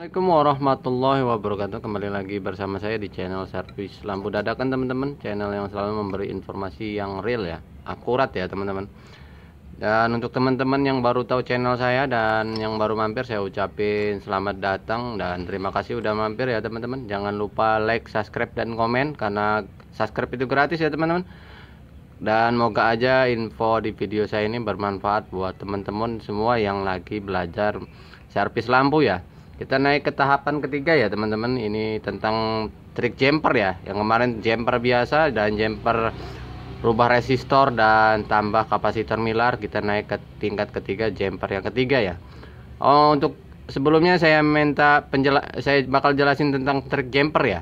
Assalamualaikum warahmatullahi wabarakatuh. Kembali lagi bersama saya di channel servis lampu dadakan, teman-teman. Channel yang selalu memberi informasi yang real ya, akurat ya, teman-teman. Dan untuk teman-teman yang baru tahu channel saya dan yang baru mampir, saya ucapin selamat datang dan terima kasih udah mampir ya, teman-teman. Jangan lupa like, subscribe dan komen, karena subscribe itu gratis ya, teman-teman. Dan moga aja info di video saya ini bermanfaat buat teman-teman semua yang lagi belajar servis lampu ya. Kita naik ke tahapan ketiga ya, teman-teman. Ini tentang trik jumper ya. Yang kemarin jumper biasa dan jumper rubah resistor dan tambah kapasitor milar. Kita naik ke tingkat ketiga, jumper yang ketiga ya. Oh, untuk sebelumnya saya saya bakal jelasin tentang trik jumper ya.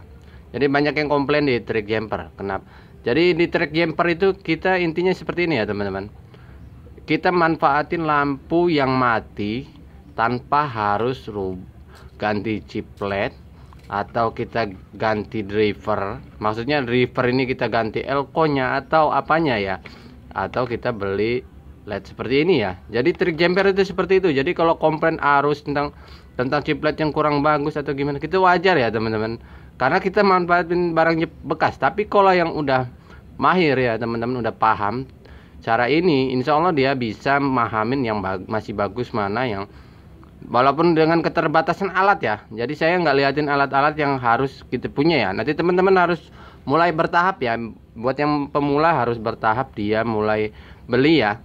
Jadi banyak yang komplain di trik jumper. Kenapa? Jadi di trik jumper itu kita intinya seperti ini ya, teman-teman. Kita manfaatin lampu yang mati tanpa harus ganti chiplet atau kita ganti driver. Maksudnya driver ini kita ganti elko-nya atau apanya ya, atau kita beli LED seperti ini ya. Jadi trik jumper itu seperti itu. Jadi kalau komplain arus tentang chiplet yang kurang bagus atau gimana, itu wajar ya, teman-teman, karena kita manfaatin barang bekas. Tapi kalau yang udah mahir ya, teman-teman, udah paham cara ini, insya Allah dia bisa memahamin yang masih bagus mana yang, walaupun dengan keterbatasan alat ya. Jadi saya nggak liatin alat-alat yang harus kita punya ya. Nanti teman-teman harus mulai bertahap ya. Buat yang pemula harus bertahap, dia mulai beli ya.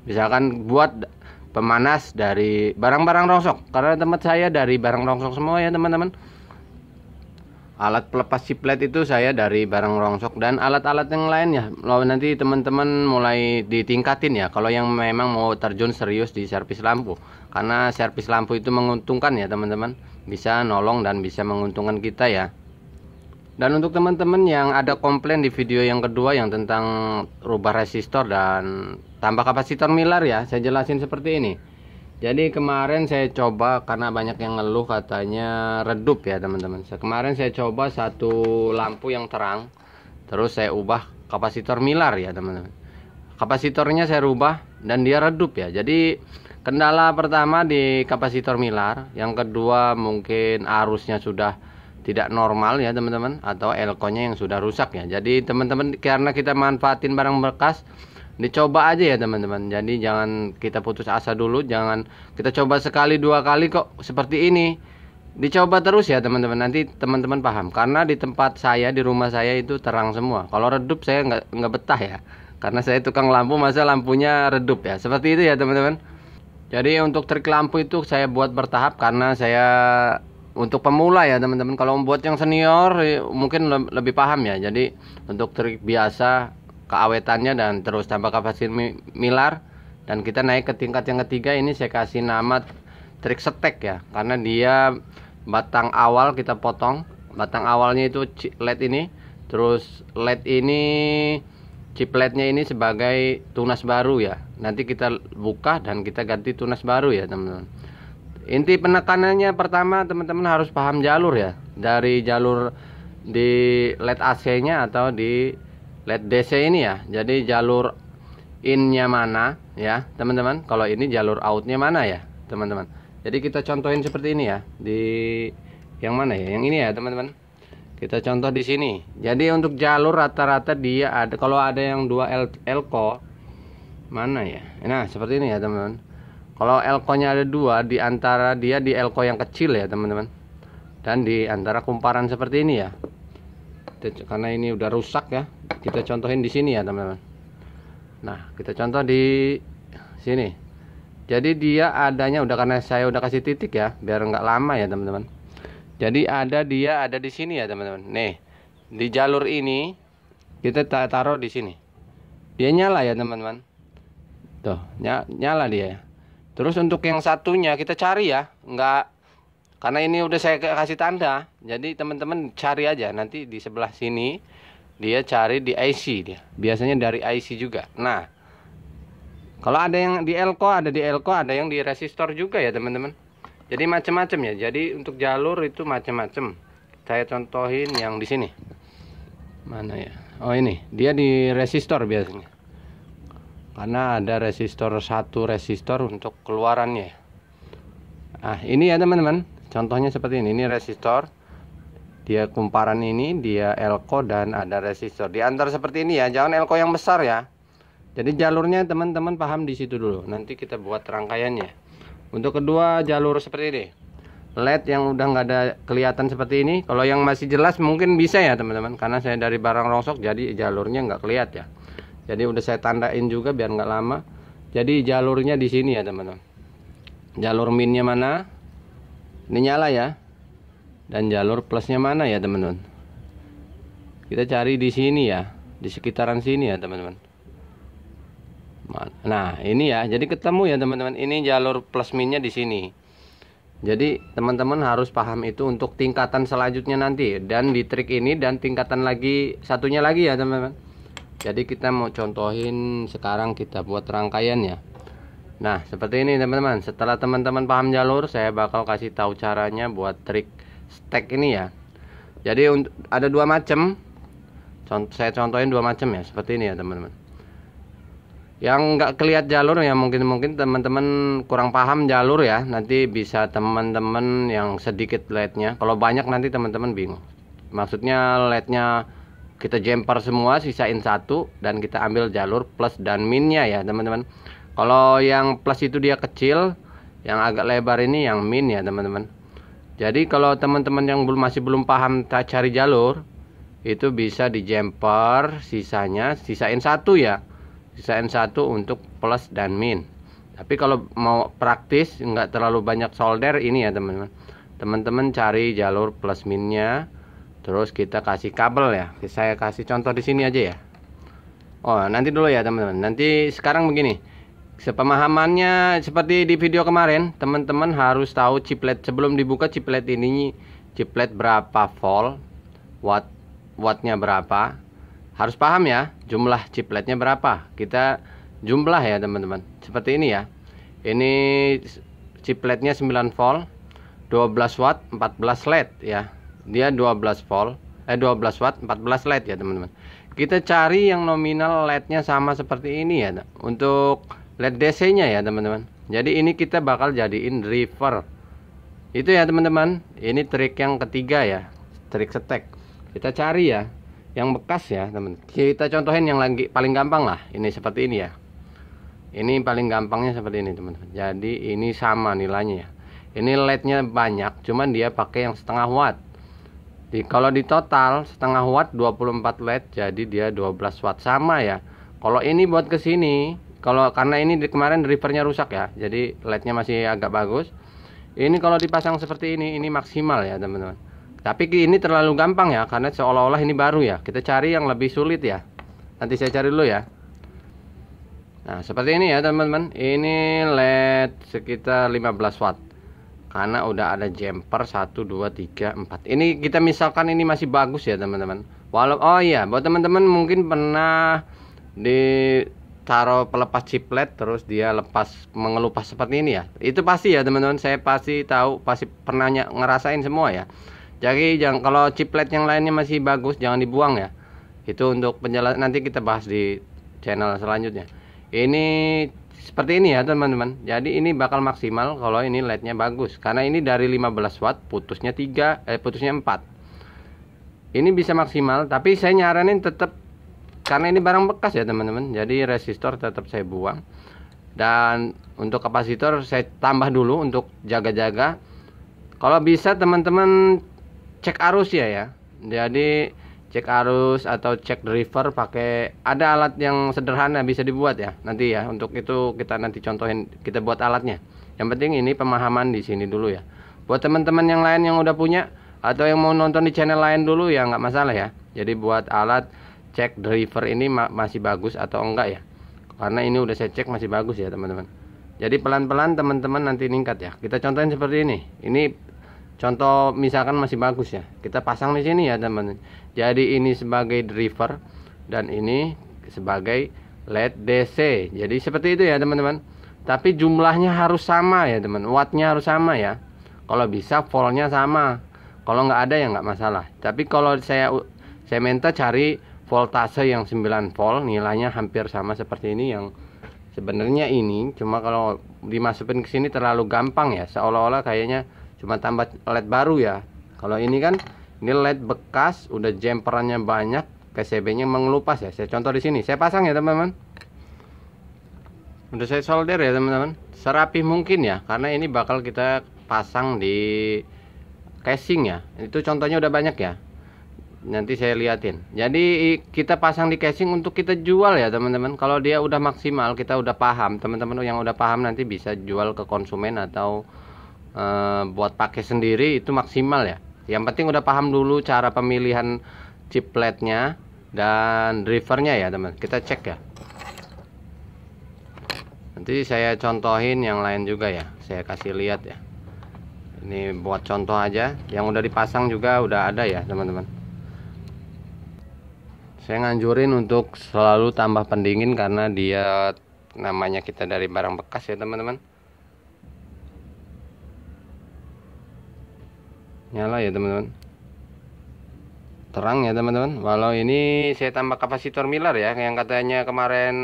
Misalkan buat pemanas dari barang-barang rongsok, karena tempat saya dari barang rongsok semua ya, teman-teman. Alat pelepas chiplet itu saya dari barang rongsok, dan alat-alat yang lain ya nanti teman-teman mulai ditingkatin ya kalau yang memang mau terjun serius di servis lampu. Karena servis lampu itu menguntungkan ya, teman-teman, bisa nolong dan bisa menguntungkan kita ya. Dan untuk teman-teman yang ada komplain di video yang kedua yang tentang rubah resistor dan tambah kapasitor milar ya, saya jelasin seperti ini. Jadi kemarin saya coba, karena banyak yang ngeluh katanya redup ya, teman-teman. Kemarin saya coba satu lampu yang terang, terus saya ubah kapasitor milar ya, teman-teman. Kapasitornya saya rubah dan dia redup ya. Jadi kendala pertama di kapasitor milar, yang kedua mungkin arusnya sudah tidak normal ya, teman-teman, atau elko-nya yang sudah rusak ya. Jadi teman-teman, karena kita manfaatin barang bekas, dicoba aja ya, teman-teman. Jadi jangan kita putus asa dulu, jangan kita coba sekali dua kali kok seperti ini. Dicoba terus ya, teman-teman, nanti teman-teman paham. Karena di tempat saya, di rumah saya itu terang semua. Kalau redup saya nggak betah ya, karena saya tukang lampu, masa lampunya redup ya. Seperti itu ya, teman-teman. Jadi untuk trik lampu itu saya buat bertahap, karena saya untuk pemula ya, teman-teman. Kalau buat yang senior mungkin lebih paham ya. Jadi untuk trik biasa, keawetannya dan terus tambah kapasitor milar, dan kita naik ke tingkat yang ketiga. Ini saya kasih nama trik setek ya, karena dia batang awal kita potong. Batang awalnya itu LED ini, terus LED ini, chipletnya ini sebagai tunas baru ya. Nanti kita buka dan kita ganti tunas baru ya, teman-teman. Inti penekanannya pertama, teman-teman harus paham jalur ya, dari jalur di LED AC nya atau di LED DC ini ya. Jadi jalur in-nya mana ya, teman-teman. Kalau ini jalur out-nya mana ya, teman-teman. Jadi kita contohin seperti ini ya. Di yang mana ya? Yang ini ya, teman-teman. Kita contoh di sini. Jadi untuk jalur rata-rata dia ada, kalau ada yang dua elko mana ya. Nah, seperti ini ya, teman-teman. Kalau elko-nya ada dua, di antara dia di elko yang kecil ya, teman-teman. Dan di antara kumparan seperti ini ya. Karena ini udah rusak ya, kita contohin di sini ya, teman-teman. Nah, kita contoh di sini. Jadi dia adanya udah, karena saya udah kasih titik ya, biar nggak lama ya, teman-teman. Jadi dia ada di sini ya, teman-teman. Nih, di jalur ini kita taruh di sini. Dia nyala ya, teman-teman. Tuh, nyala dia. Terus untuk yang satunya kita cari ya, karena ini udah saya kasih tanda. Jadi teman-teman cari aja, nanti di sebelah sini dia cari di IC dia. Biasanya dari IC juga. Nah, kalau ada yang di elko, ada di elko, ada yang di resistor juga ya, teman-teman. Jadi macam-macam ya. Jadi untuk jalur itu macam-macam. Saya contohin yang di sini. Mana ya? Oh, ini. Dia di resistor biasanya. Karena ada resistor, satu resistor untuk keluarannya. Nah, ini ya, teman-teman. contohnya seperti ini resistor, dia kumparan ini, dia elko dan ada resistor. Diantar seperti ini ya, jangan elko yang besar ya. Jadi jalurnya teman-teman paham di situ dulu. Nanti kita buat rangkaiannya. Untuk kedua jalur seperti ini. LED yang udah nggak ada kelihatan seperti ini. Kalau yang masih jelas mungkin bisa ya teman-teman. Karena saya dari barang rongsok jadi jalurnya nggak kelihatan ya. Jadi udah saya tandain juga biar nggak lama. Jadi jalurnya di sini ya teman-teman. Jalur minnya mana? Ini nyala ya. Dan jalur plusnya mana ya teman-teman? Kita cari di sini ya, di sekitaran sini ya teman-teman. Nah ini ya, jadi ketemu ya teman-teman. Ini jalur plus minnya di sini. Jadi teman-teman harus paham itu untuk tingkatan selanjutnya nanti. Dan di trik ini dan tingkatan lagi satunya lagi ya teman-teman. Jadi kita mau contohin sekarang, kita buat rangkaiannya. Nah seperti ini teman-teman. Setelah teman-teman paham jalur, saya bakal kasih tahu caranya buat trik stack ini ya. Jadi ada dua macam. Saya contohin dua macam ya, seperti ini ya teman-teman. Yang nggak kelihatan jalur ya, mungkin teman-teman kurang paham jalur ya. Nanti bisa teman-teman yang sedikit LED-nya. Kalau banyak nanti teman-teman bingung. Maksudnya LED-nya kita jumper semua, sisain satu dan kita ambil jalur plus dan minnya ya teman-teman. Kalau yang plus itu dia kecil, yang agak lebar ini yang min ya teman-teman. Jadi kalau teman-teman yang masih belum paham cari jalur, itu bisa di jumper, sisain satu ya. Sisain satu untuk plus dan min. Tapi kalau mau praktis nggak terlalu banyak solder ini ya teman-teman. Teman-teman cari jalur plus minnya, terus kita kasih kabel ya. Saya kasih contoh di sini aja ya. Oh nanti dulu ya teman-teman. Nanti sekarang begini. Sepemahamannya seperti di video kemarin, teman-teman harus tahu chiplet sebelum dibuka chiplet ini, chiplet berapa volt, wattnya berapa. Harus paham ya, jumlah chipletnya berapa. Kita jumlah ya teman-teman. Seperti ini ya. Ini chipletnya 9 volt, 12 watt, 14 LED ya. Dia 12 volt, 12 watt, 14 LED ya teman-teman. Kita cari yang nominal LED-nya sama seperti ini ya. Untuk LED DC-nya ya teman-teman. Jadi ini kita bakal jadiin driver. Itu ya teman-teman. Ini trik yang ketiga ya. Trik stack. Kita cari ya yang bekas ya teman. Kita contohin yang lagi paling gampang lah. Ini seperti ini ya. Ini paling gampangnya seperti ini teman-teman. Jadi ini sama nilainya ya. Ini LED-nya banyak, cuman dia pakai yang setengah watt. Kalau di total setengah watt 24 LED, jadi dia 12 watt sama ya. Kalau ini buat ke sini, karena ini kemarin drivernya rusak ya. Jadi LED-nya masih agak bagus. Ini kalau dipasang seperti ini maksimal ya teman-teman. Tapi ini terlalu gampang ya, karena seolah-olah ini baru ya. Kita cari yang lebih sulit ya. Nanti saya cari dulu ya. Nah seperti ini ya teman-teman. Ini LED sekitar 15 watt. Karena udah ada jumper 1, 2, 3, 4. Ini kita misalkan ini masih bagus ya teman-teman. Oh iya, buat teman-teman mungkin pernah ditaruh pelepas chiplet terus dia mengelupas seperti ini ya. Itu pasti ya teman-teman. Saya pasti tahu, pasti pernah ngerasain semua ya. Jadi kalau chiplet yang lainnya masih bagus jangan dibuang ya. Itu untuk penjelasan nanti kita bahas di channel selanjutnya. Ini seperti ini ya teman-teman. Jadi ini bakal maksimal kalau ini LED-nya bagus. Karena ini dari 15 watt putusnya 4. Ini bisa maksimal, tapi saya nyaranin tetap karena ini barang bekas ya teman-teman. Jadi resistor tetap saya buang. Dan untuk kapasitor saya tambah dulu untuk jaga-jaga. Kalau bisa teman-teman cek arus ya. Jadi cek arus atau cek driver pakai ada alat yang sederhana bisa dibuat ya. Nanti ya untuk itu kita nanti contohin, kita buat alatnya. Yang penting ini pemahaman di sini dulu ya. Buat teman-teman yang lain yang udah punya atau yang mau nonton di channel lain dulu ya nggak masalah ya. Jadi buat alat cek driver ini masih bagus atau enggak ya. Karena ini udah saya cek masih bagus ya teman-teman. Jadi pelan-pelan teman-teman nanti meningkat ya. Kita contohin seperti ini. Ini contoh misalkan masih bagus ya. Kita pasang di sini ya teman-teman. Jadi ini sebagai driver dan ini sebagai LED DC. Jadi seperti itu ya teman-teman. Tapi jumlahnya harus sama ya teman. Wattnya harus sama ya. Kalau bisa voltnya sama. Kalau nggak ada ya nggak masalah. Tapi kalau saya minta cari voltase yang 9 volt, nilainya hampir sama seperti ini yang sebenarnya ini. Cuma kalau dimasukin ke sini terlalu gampang ya. Seolah-olah kayaknya cuma tambah LED baru ya. Kalau ini kan ini LED bekas, udah jumperannya banyak, PCB-nya mengelupas ya. Saya contoh di sini, saya pasang ya teman-teman. Udah saya solder ya teman-teman, serapi mungkin ya, karena ini bakal kita pasang di casing ya. Itu contohnya udah banyak ya, nanti saya liatin. Jadi kita pasang di casing untuk kita jual ya teman-teman. Kalau dia udah maksimal, kita udah paham, teman-teman yang udah paham nanti bisa jual ke konsumen atau buat pakai sendiri, itu maksimal ya. Yang penting udah paham dulu cara pemilihan chip LED-nya dan drivernya ya teman. Kita cek ya. Nanti saya contohin yang lain juga ya. Saya kasih lihat ya. Ini buat contoh aja. Yang udah dipasang juga udah ada ya teman-teman. Saya nganjurin untuk selalu tambah pendingin karena dia namanya kita dari barang bekas ya teman-teman. Nyala ya teman-teman, terang ya teman-teman. Walau ini saya tambah kapasitor Miller ya, yang katanya kemarin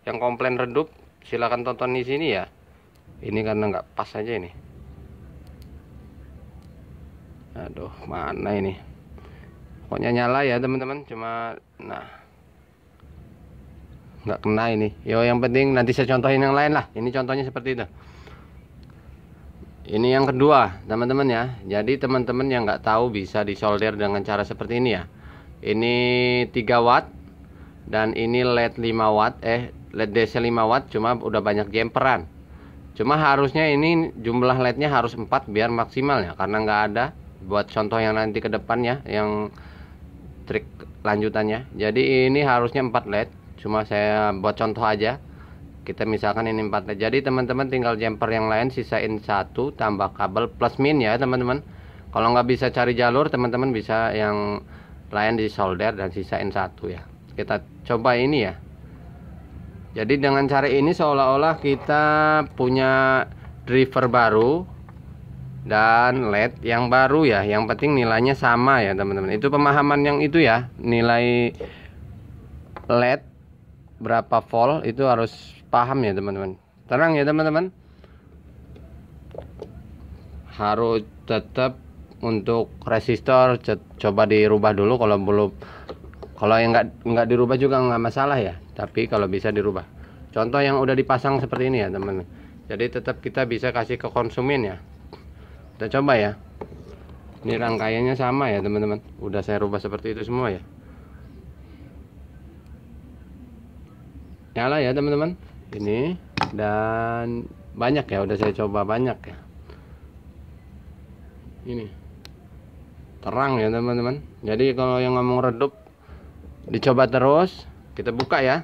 yang komplain redup, silahkan tonton di sini ya. Ini karena nggak pas aja ini. Aduh, mana ini? Pokoknya nyala ya teman-teman, cuma nah nggak kena ini. Yo, yang penting nanti saya contohin yang lain lah. Ini contohnya seperti itu. Ini yang kedua teman-teman ya. Jadi teman-teman yang nggak tahu bisa disolder dengan cara seperti ini ya. Ini 3 watt dan ini LED 5 watt, LED DC 5 watt, cuma udah banyak jumperan. Cuma harusnya ini jumlah LED-nya harus 4 biar maksimal ya, karena nggak ada. Buat contoh yang nanti ke depan ya, yang trik lanjutannya. Jadi ini harusnya 4 LED, cuma saya buat contoh aja. Kita misalkan ini 4 LED. Jadi teman-teman tinggal jumper yang lain sisain 1 tambah kabel plus min ya teman-teman. Kalau nggak bisa cari jalur, teman-teman bisa yang lain di solder dan sisain 1 ya. Kita coba ini ya. Jadi dengan cara ini seolah-olah kita punya driver baru dan LED yang baru ya. Yang penting nilainya sama ya teman-teman. Itu pemahaman yang itu ya. Nilai LED berapa volt itu harus paham ya teman-teman. Terang ya teman-teman. Harus tetap untuk resistor coba dirubah dulu, kalau belum, kalau yang nggak dirubah juga nggak masalah ya, tapi kalau bisa dirubah. Contoh yang udah dipasang seperti ini ya teman-teman. Jadi tetap kita bisa kasih ke konsumen ya. Kita coba ya. Ini rangkaiannya sama ya teman-teman. Udah saya rubah seperti itu semua ya. Nyala ya teman-teman. Ini dan banyak ya, udah saya coba banyak ya. Ini terang ya teman-teman. Jadi kalau yang ngomong redup, dicoba terus. Kita buka ya.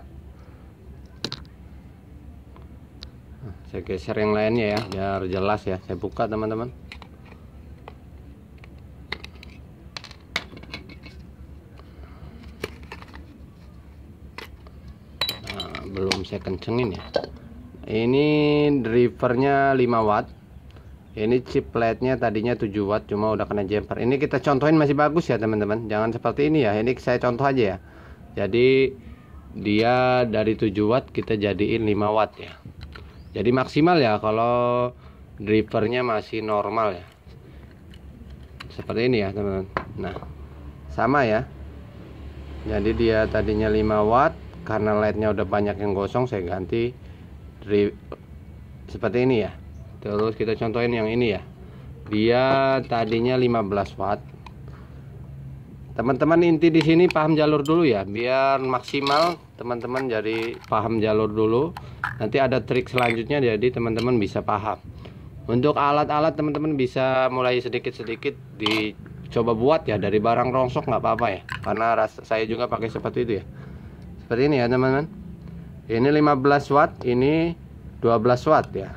Saya geser yang lainnya ya biar jelas ya. Saya buka teman-teman. Nah, belum saya kencengin ya. Ini drivernya 5 watt. Ini chip LED-nya tadinya 7 watt, cuma udah kena jumper. Ini kita contohin masih bagus ya teman-teman. Jangan seperti ini ya. Ini saya contoh aja ya. Jadi dia dari 7 watt kita jadiin 5 watt ya. Jadi maksimal ya kalau drivernya masih normal ya. Seperti ini ya teman-teman. Nah, sama ya. Jadi dia tadinya 5 watt, karena LED-nya udah banyak yang gosong, saya ganti seperti ini ya. Terus kita contohin yang ini ya. Dia tadinya 15 watt. Teman-teman inti di sini paham jalur dulu ya, biar maksimal teman-teman jadi paham jalur dulu. Nanti ada trik selanjutnya, jadi teman-teman bisa paham. Untuk alat-alat teman-teman bisa mulai sedikit-sedikit dicoba buat ya, dari barang rongsok nggak apa-apa ya. Karena saya juga pakai seperti itu ya. Seperti ini ya teman-teman. Ini 15 watt, ini 12 watt ya.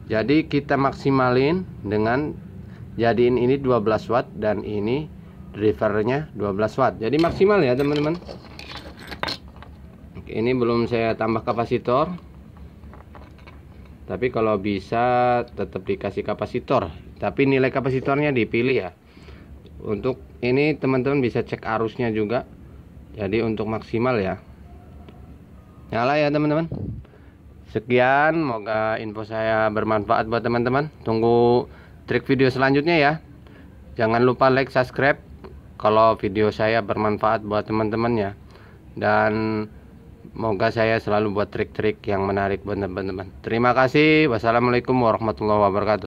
Jadi kita maksimalin dengan jadiin ini 12 watt dan ini drivernya 12 watt. Jadi maksimal ya teman-teman. Ini belum saya tambah kapasitor. Tapi kalau bisa tetap dikasih kapasitor. Tapi nilai kapasitornya dipilih ya. Untuk ini teman-teman bisa cek arusnya juga. Jadi untuk maksimal ya. Nyala ya teman-teman. Sekian, semoga info saya bermanfaat buat teman-teman. Tunggu trik video selanjutnya ya. Jangan lupa like, subscribe kalau video saya bermanfaat buat teman-teman ya. Dan semoga saya selalu buat trik-trik yang menarik buat teman-teman. Terima kasih. Wassalamualaikum warahmatullahi wabarakatuh.